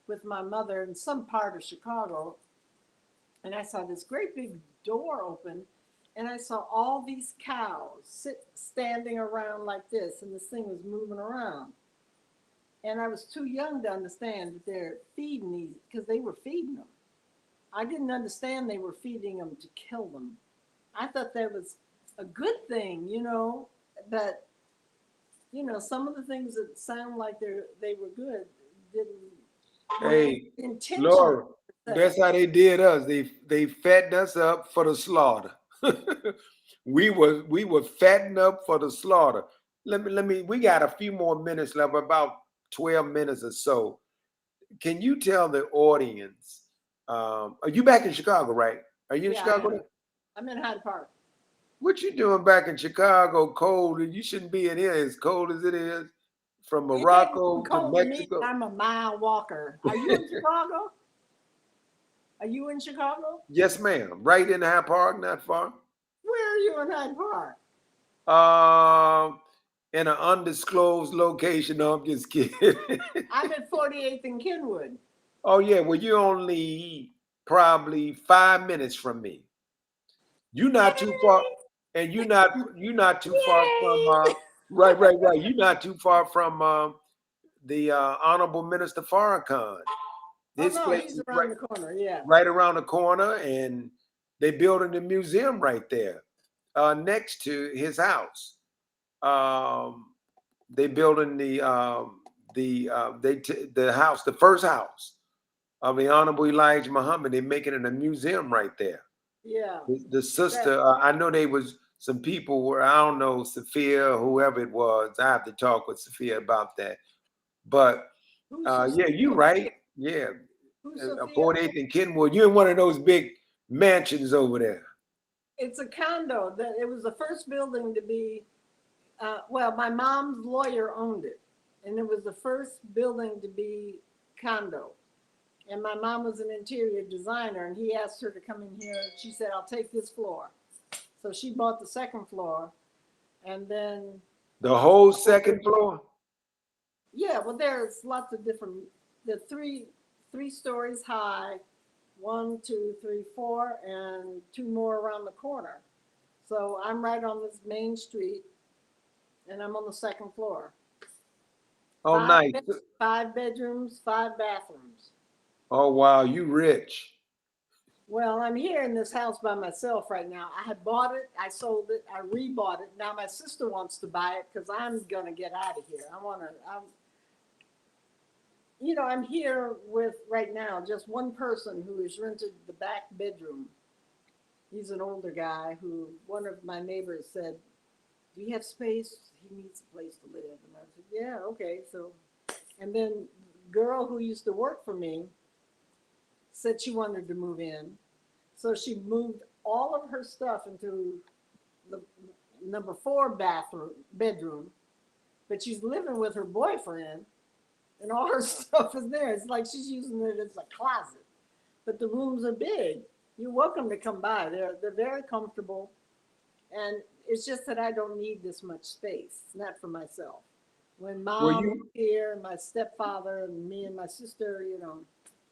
with my mother in some part of Chicago, and I saw this great big door open, and I saw all these cows standing around like this, and this thing was moving around. And I was too young to understand that they're feeding these because they were feeding them. I didn't understand they were feeding them to kill them. I thought that was a good thing, you know, but you know, some of the things that sound like they were good didn't weren't Hey, intentional Laura, per se. that's how they did us. They fattened us up for the slaughter. We were fattened up for the slaughter. Let me we got a few more minutes left, about 12 minutes or so. Can you tell the audience, are you back in Chicago, right? Are you in Yeah, I am. Chicago? I'm in Hyde Park. What you doing back in Chicago cold? You shouldn't be in here as cold as it is from It ain't Morocco to cold to me. Mexico. I'm a mile walker. Are you in Chicago? Are you in Chicago? Yes, ma'am. Right in Hyde Park, not far. Where are you in Hyde Park? Um, in an undisclosed location. No, I'm just kidding. I'm at 48th and Kenwood. Oh yeah, well you're only probably 5 minutes from me. You're not too far, Yay! and you're not too far from Yay! right. You're not too far from the Honorable Minister Farrakhan. Oh This no, place he's is around the corner. Yeah. right around the corner, and they building a museum right there, next to his house. Um, they building the house, the first house of the Honorable Elijah Muhammad. They're making it a museum right there. Yeah. The That sister, I know they was some people where I don't know, Sophia, whoever it was. I have to talk with Sophia about that. But who's yeah, you Sophia? right. Yeah, Who's Sophia? 48th and Kenwood. You're in one of those big mansions over there. It's a condo. That it was the first building to be. Well, my mom's lawyer owned it, and it was the first building to be condo. And my mom was an interior designer, and he asked her to come in here. And she said, "I'll take this floor." So she bought the second floor, and then The whole second floor. Yeah, well, there's lots of different. The three stories high, one, two, three, four, and two more around the corner. So I'm right on this main street, and I'm on the second floor. Oh, Five nice. bed, 5 bedrooms, 5 bathrooms. Oh, wow, you rich. Well, I'm here in this house by myself right now. I had bought it, I sold it, I rebought it. Now my sister wants to buy it because I'm gonna get out of here. I'm here with right now just one person who has rented the back bedroom. He's an older guy who one of my neighbors said, "Do you have space? He needs a place to live." And I said, "Yeah, okay." So, and then girl who used to work for me said she wanted to move in. So she moved all of her stuff into the number 4 bedroom, but she's living with her boyfriend, and all her stuff is there. It's like she's using it as a closet, but the rooms are big. You're welcome to come by. They're very comfortable, and it's just that I don't need this much space. It's not for myself. When Well, mom was here, and my stepfather, and me and my sister.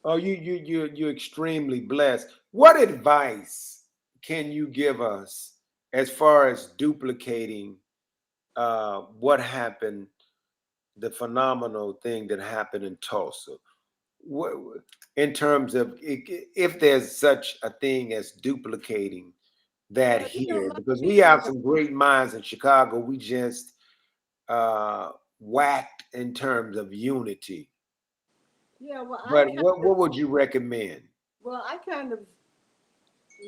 oh, you're extremely blessed. What advice can you give us as far as duplicating what happened, the phenomenal thing that happened in Tulsa? What, in terms of if there's such a thing as duplicating that Well, here, most because we people have don't. some great minds in Chicago, we just whacked in terms of unity. Yeah, well, But what would you recommend? I kind of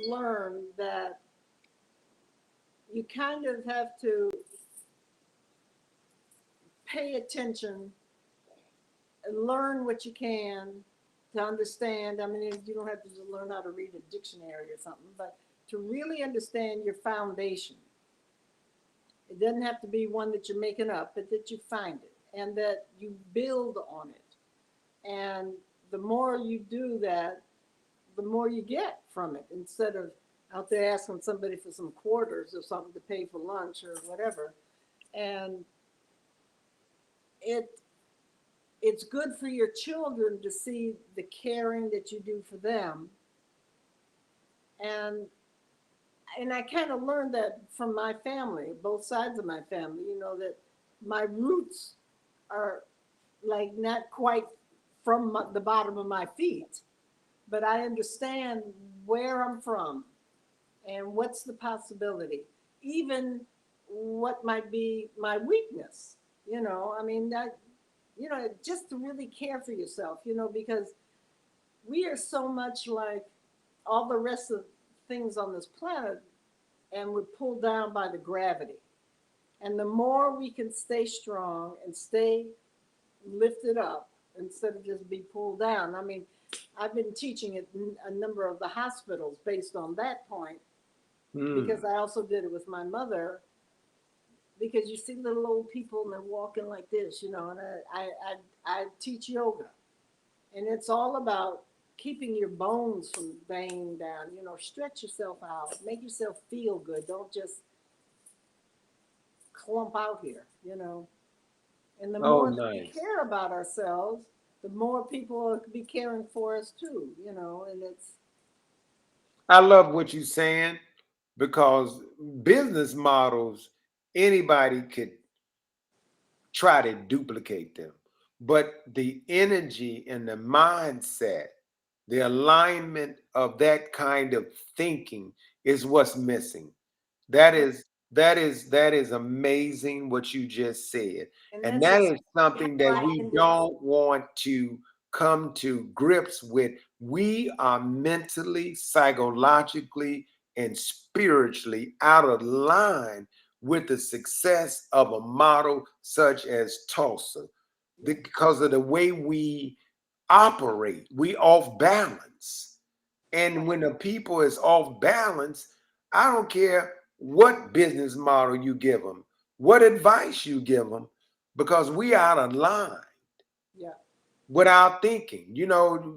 learned that you kind of have to pay attention and learn what you can to understand. I mean, you don't have to just learn how to read a dictionary or something, but to really understand your foundation. It doesn't have to be one that you're making up, but that you find it and that you build on it. And the more you do that, the more you get from it instead of out there asking somebody for some quarters or something to pay for lunch or whatever. And it it's good for your children to see the caring that you do for them. And I kind of learned that from my family, both sides of my family, that my roots are like not quite from the bottom of my feet, but I understand where I'm from and what's the possibility, even what might be my weakness. I mean, that, just to really care for yourself, because we are so much like all the rest of things on this planet, and we're pulled down by the gravity. And the more we can stay strong and stay lifted up instead of just be pulled down. I mean, I've been teaching at a number of the hospitals based on that point Hmm. because I also did it with my mother. Because you see little old people and they're walking like this, and I teach yoga, and it's all about keeping your bones from banging down. Stretch yourself out, make yourself feel good. Don't just clump out here. And the Oh, more that we nice. care about ourselves, the more people will be caring for us too. And it's I love what you're saying because business models, anybody could try to duplicate them. But the energy and the mindset, the alignment of that kind of thinking is what's missing. That yeah, is that is amazing what you just said. and And that's that is exactly something how that I we ended up. don't want to come to grips with. We are mentally, psychologically, and spiritually out of line with the success of a model such as Tulsa Yeah, because of the way we operate. We off balance. And right. when the people is off balance, I don't care what business model you give them, what advice you give them, because we out of line Yeah, with our thinking.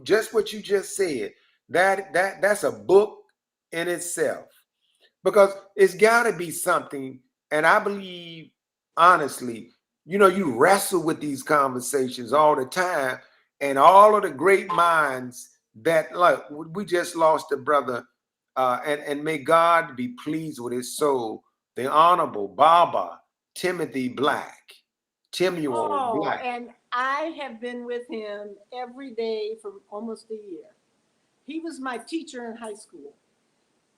Just what you just said. That's a book in itself because it's got to be something. And I believe honestly, you know, you wrestle with these conversations all the time, and all of the great minds that, like, we just lost a brother, and may God be pleased with his soul, the Honorable Baba Timothy Black, Timuel Oh, Black. and I have been with him every day for almost a year. He was my teacher in high school.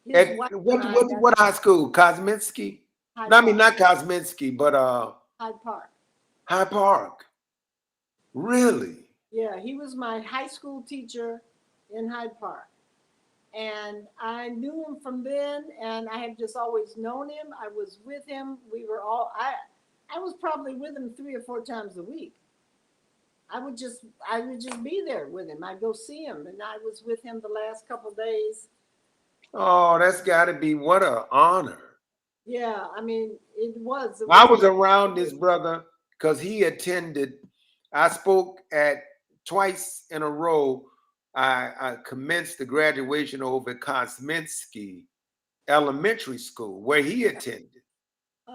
His At wife and what I what got what high school? Kosminski? Hyde No, I mean Park. not Kosminski, but Hyde Park. Hyde Park. Really? Yeah, he was my high school teacher in Hyde Park. And I knew him from then, and I have just always known him. I was with him. I was probably with him 3 or 4 times a week. I would just be there with him. I'd go see him, and I was with him the last couple of days. Oh, that's got to be what an honor. Yeah, I mean, it I was was a around this brother because he attended. I spoke at twice in a row. I commenced the graduation over at Kosminski Elementary School, where he attended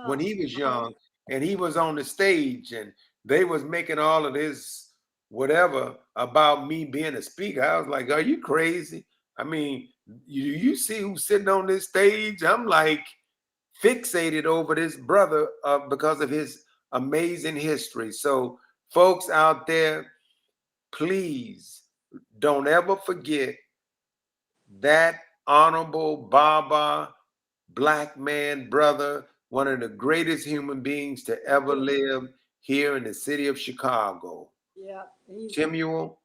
when oh, he was okay. young, and he was on the stage, and they was making all of this whatever about me being a speaker. I was like, "Are you crazy? I mean, you see who's sitting on this stage?" I'm like fixated over this brother because of his amazing history. So, folks out there, please don't ever forget that Honorable Baba Black man brother, one of the greatest human beings to ever Yeah, live here in the city of Chicago, yeah, Timuel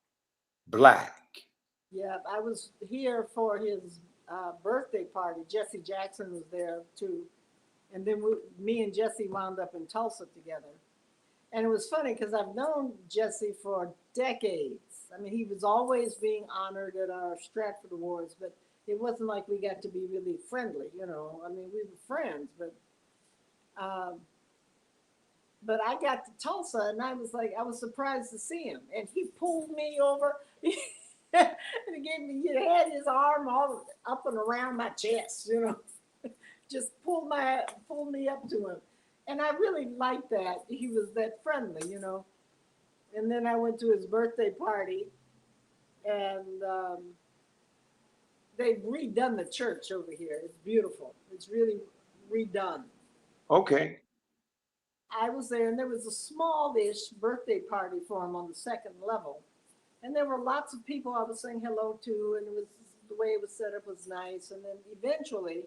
Black. yeah. I was here for his birthday party. Jesse Jackson was there too, and then me and Jesse wound up in Tulsa together. And it was funny because I've known Jesse for decades. I mean, he was always being honored at our Stradford Awards, but it wasn't like we got to be really friendly, you know. I mean, we were friends, um, but I got to Tulsa and I was like, I was surprised to see him, and he pulled me over. And he gave me, he had his arm all up and around my chest, you know, just pulled me up to him, and I really liked that he was that friendly, you know. And then I went to his birthday party, and they've redone the church over here. It's beautiful. It's really redone. Okay. I was there, and there was a smallish birthday party for him on the second level, and there were lots of people I was saying hello to, and it was the way it was set up was nice. And then eventually,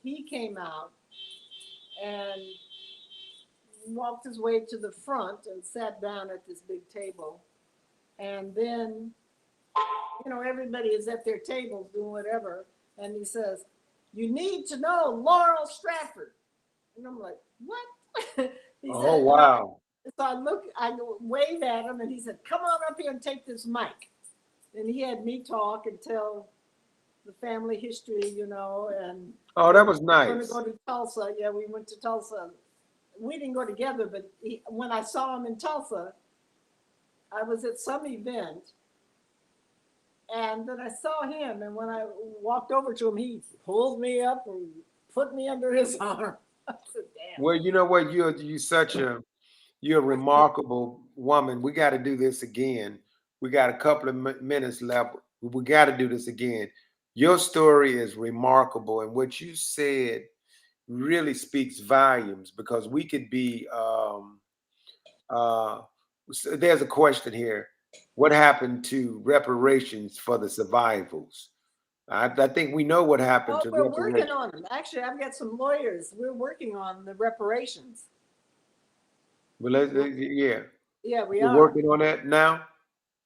he came out and walked his way to the front and sat down at this big table, and then everybody is at their tables doing whatever. And he says, "You need to know Laurel Stradford." And I'm like, "What?" He Oh, said, wow. so I wave at him, and he said, "Come on up here and take this mic." And he had me talk and tell the family history, and Oh, we that were was going to nice. go to Tulsa. Yeah, we went to Tulsa. We didn't go together, but when I saw him in Tulsa, I was at some event. And then I saw him, and when I walked over to him, he pulled me up and put me under his arm. I said, "Damn." Well, you know what? You're a remarkable woman. We got to do this again. We got a couple of minutes left. We got to do this again. Your story is remarkable, and what you said really speaks volumes because we could be. So there's a question here. What happened to reparations for the survivals? I think we know what happened Oh, to we're working reparations. on them. Actually, I've got some lawyers. We're working on the reparations. But We're, yeah, yeah, we you're are. working on that now.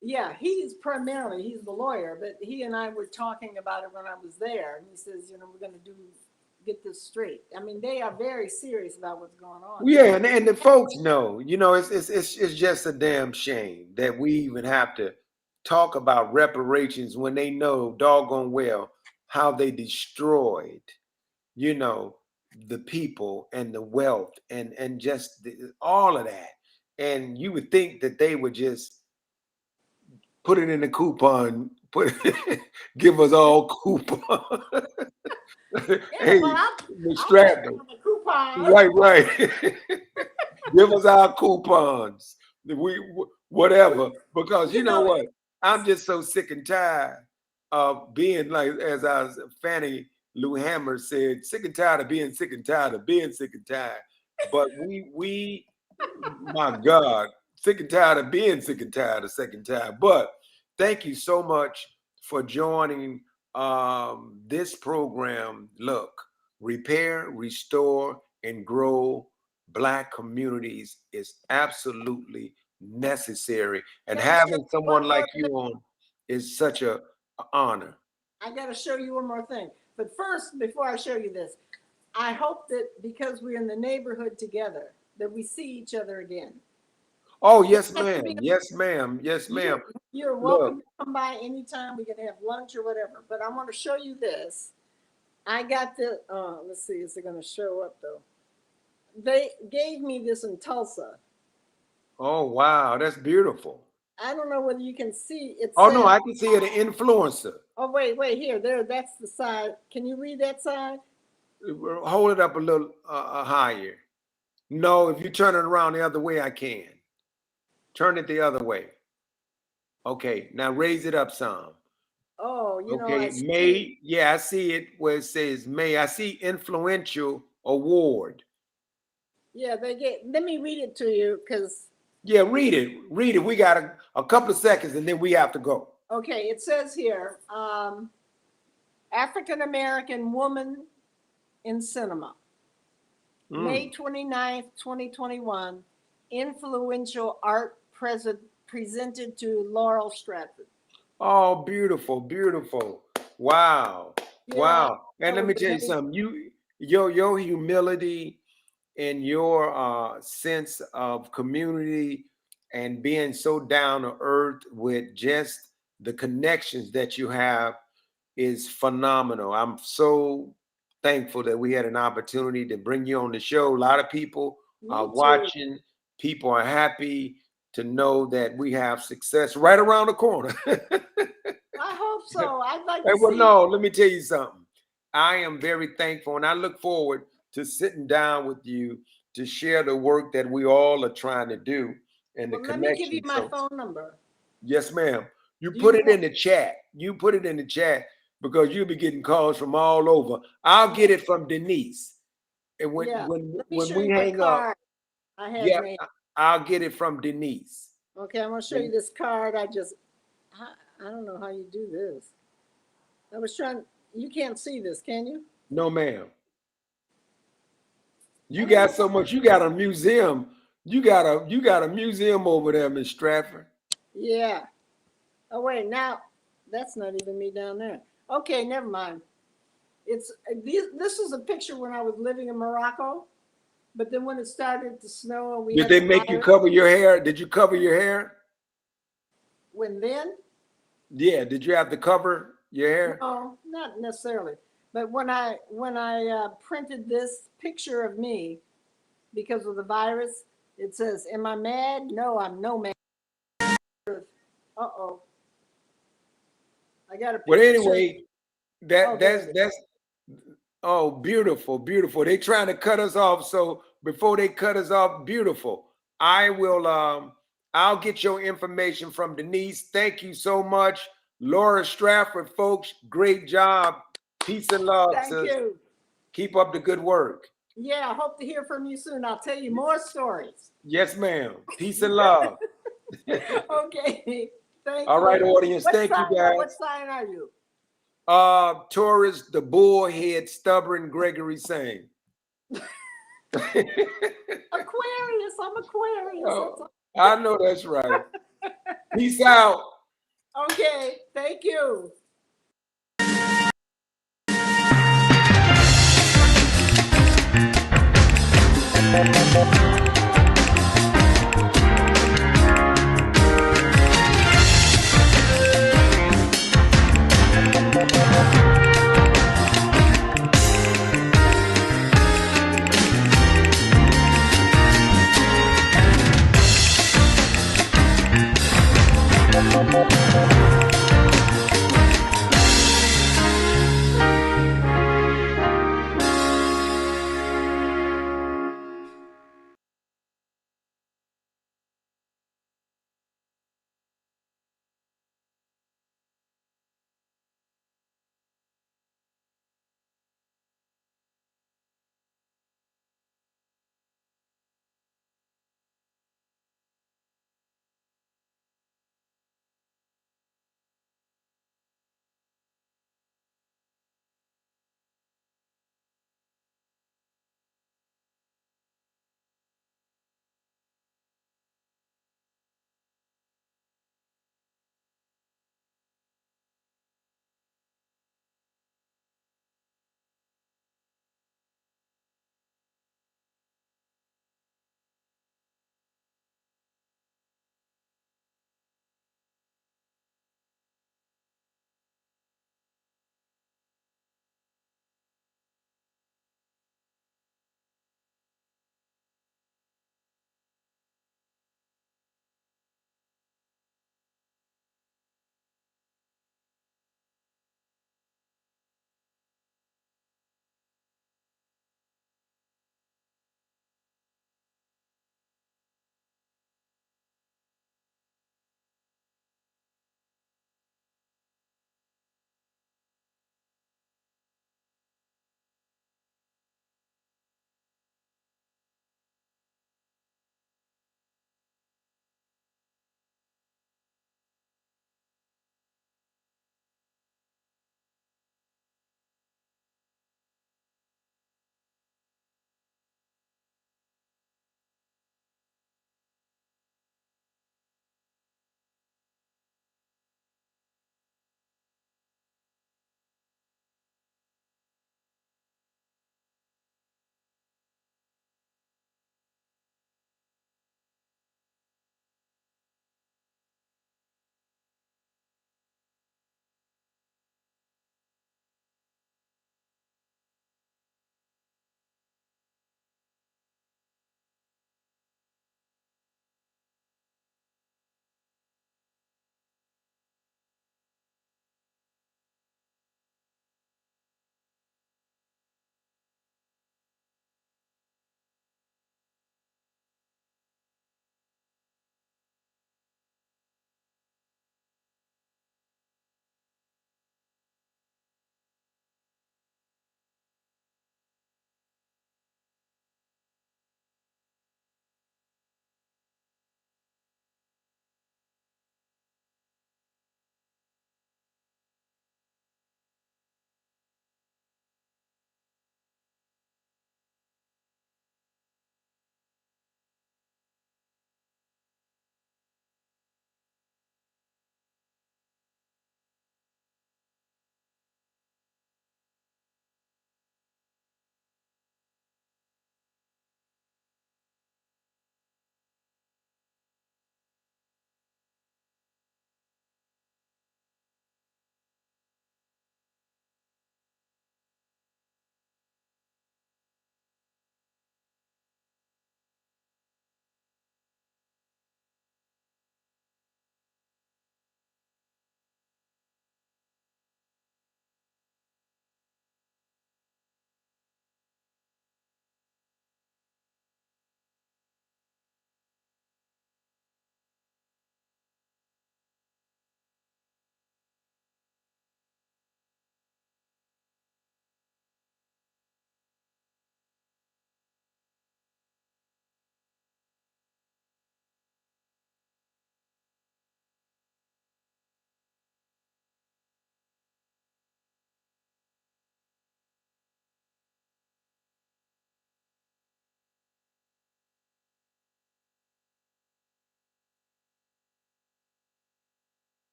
Yeah, he's the lawyer, but he and I were talking about it when I was there, and he says, we're going to get this straight. I mean, they are very serious about what's going on here. Yeah, and the folks know, it's just a damn shame that we even have to talk about reparations when they know doggone well how they destroyed, you know, the people and the wealth and just all of that. And you would think that they would just put it in a coupon, give us all coupon. Yeah, Hey, well, Miss I'll take Stratton, one of the coupons. right. Give us our coupons. Whatever. Because you know know, what? I'm just so sick and tired of being like, as Fannie Lou Hammer said, sick and tired of being sick and tired of being sick and tired. But we, my God, sick and tired of being sick and tired a second time. But thank you so much for joining this program. Look, repair, restore, and grow Black communities is absolutely necessary. And Gotta show having you someone one like more you thing. on is such a honor. I got to show you one more thing. But first, before I show you this, I hope that because we're in the neighborhood together, that we see each other again. Oh, It yes, has to ma'am. be, Yes, ma'am. Yes, ma'am. you're Look. welcome to come by anytime. We can have lunch or whatever. But I want to show you this. I got the, let's see, is it going to show up though? They gave me this in Tulsa. Oh, wow. That's beautiful. I don't know whether you can see. It Oh, no, says, I can see it, an influencer. oh, wait, here, there, that's the side. Can you read that side? Hold it up a little higher. No, if you turn it around the other way, I can. Turn it the other way. Okay, now raise it up some. Oh, I Okay, see. May. Yeah, I see it where it says May. I see influential award. Yeah, let me read it to you because, Yeah, read it. Read it. We got a couple of seconds and then we have to go. okay, it says here, African American woman in cinema, May 29th, 2021, influential art presented to Laurel Stradford. Oh, beautiful, beautiful. Wow. Yeah, Wow. And that let was me tell you amazing. something. Your humility and your sense of community and being so down to earth with just the connections that you have is phenomenal. I'm so thankful that we had an opportunity to bring you on the show. A lot of people are Me too. watching. People are happy to know that we have success right around the corner. I hope so. I'd like Hey, to well, see. no, let me tell you something. I am very thankful, and I look forward to sitting down with you to share the work that we all are trying to do and the Well, let me give you connection. my So, phone number. yes, ma'am. You Do put you it want? in the chat. You put it in the chat because you'll be getting calls from all over. I'll get it from Denise. And when Yeah. when Let me when show we you the hang up, card I have yeah, made. I'll get it from Denise. Okay, I'm gonna show you this card. I don't know how you do this. I was trying. You can't see this, can you? No, ma'am. I You don't got know. so much. You got a museum. You got a museum over there, Miss Stratford. Yeah. Oh wait, now that's not even me down there. Okay, never mind. This is a picture when I was living in Morocco, but then when it started to snow and we Did had they the make you virus, cover your hair? Did you cover your hair? when then Yeah. Did you have to cover your hair? no, not necessarily. But when I printed this picture of me because of the virus, it says, "Am I mad? No, I'm no mad." Uh-oh, I got a But picture. anyway, Oh, there it is. that's oh, beautiful, beautiful. They trying to cut us off. So before they cut us off, beautiful. I will I'll get your information from Denise. Thank you so much. Laura Stradford, folks, great job. Peace and love, Thank sis. you. Keep up the good work. Yeah, I hope to hear from you soon. I'll tell you more stories. Yes, ma'am. Peace and love. Okay, thank All right, you. audience. Thank you, What guys. sign are you? Taurus, the bullhead, stubborn Gregory saying. Aquarius. I'm Aquarius. Oh, I know that's right. Peace out. Okay, thank you.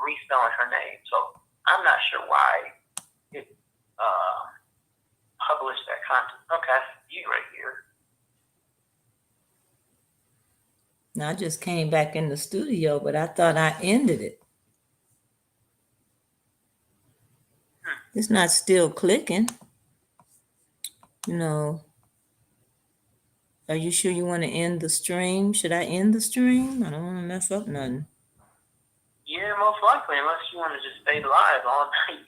respelling her name. So I'm not sure why it published that content. Okay, you right here. Now I just came back in the studio, but I thought I ended it. It's not still clicking. You know, are you sure you want to end the stream? Should I end the stream? I don't want to mess up nothing. Yeah, most likely, unless you want to just stay live all night.